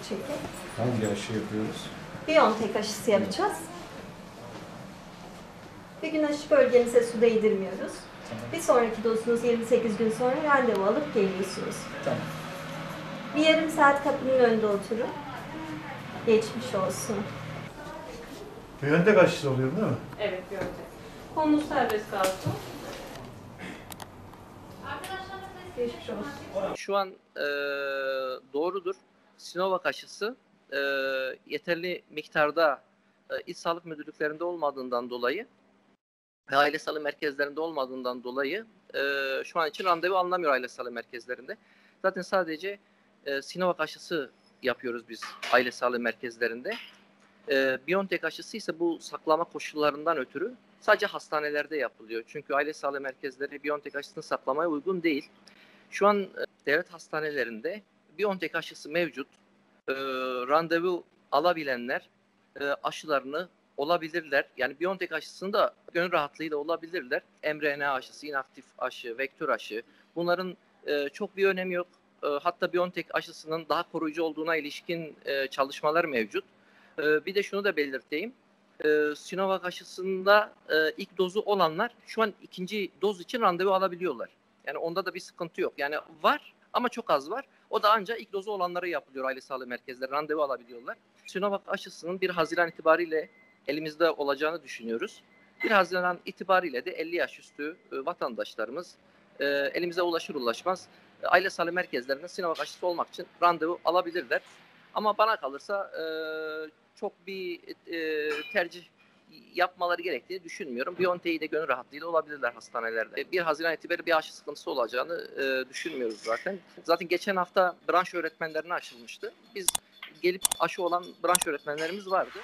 çekin. Hangi aşı yapıyoruz? BioNTech aşısı yapacağız. Bir gün aşı bölgenize su değdirmiyoruz. Tamam. Bir sonraki dozunuz 28 gün sonra randevu alıp geliyorsunuz. Tamam. Bir yarım saat kapının önünde oturun. Geçmiş olsun. BioNTech aşısı oluyor değil mi? Evet, BioNTech. Konumuz serbest kalsın. Geçmiş olsun. Şu an doğrudur. Sinovac aşısı yeterli miktarda İl Sağlık Müdürlüklerinde olmadığından dolayı ve aile sağlığı merkezlerinde olmadığından dolayı şu an için randevu alınamıyor aile sağlığı merkezlerinde. Zaten sadece Sinovac aşısı yapıyoruz biz aile sağlığı merkezlerinde. BioNTech aşısı ise bu saklama koşullarından ötürü sadece hastanelerde yapılıyor. Çünkü aile sağlığı merkezleri BioNTech aşısını saklamaya uygun değil. Şu an devlet hastanelerinde BioNTech aşısı mevcut. Randevu alabilenler aşılarını olabilirler. Yani BioNTech aşısını da gönül rahatlığıyla olabilirler. mRNA aşısı, inaktif aşı, vektör aşı. Bunların çok bir önemi yok. Hatta BioNTech aşısının daha koruyucu olduğuna ilişkin çalışmalar mevcut. Bir de şunu da belirteyim. Sinovac aşısında ilk dozu olanlar şu an ikinci doz için randevu alabiliyorlar. Yani onda da bir sıkıntı yok. Yani var ama çok az var. O da ancak ilk dozu olanlara yapılıyor aile sağlığı merkezleri. Randevu alabiliyorlar. Sinovac aşısının 1 Haziran itibariyle elimizde olacağını düşünüyoruz. 1 Haziran itibariyle de 50 yaş üstü vatandaşlarımız elimize ulaşır ulaşmaz aile sağlığı merkezlerinde Sinovac aşısı olmak için randevu alabilirler. Ama bana kalırsa çok bir tercih yapmaları gerektiğini düşünmüyorum. BioNTech'i de gönül rahatlığıyla olabilirler hastanelerde. 1 Haziran itibariyle bir aşı sıkıntısı olacağını düşünmüyoruz zaten. Zaten geçen hafta branş öğretmenlerine aşılmıştı. Biz gelip aşı olan branş öğretmenlerimiz vardı.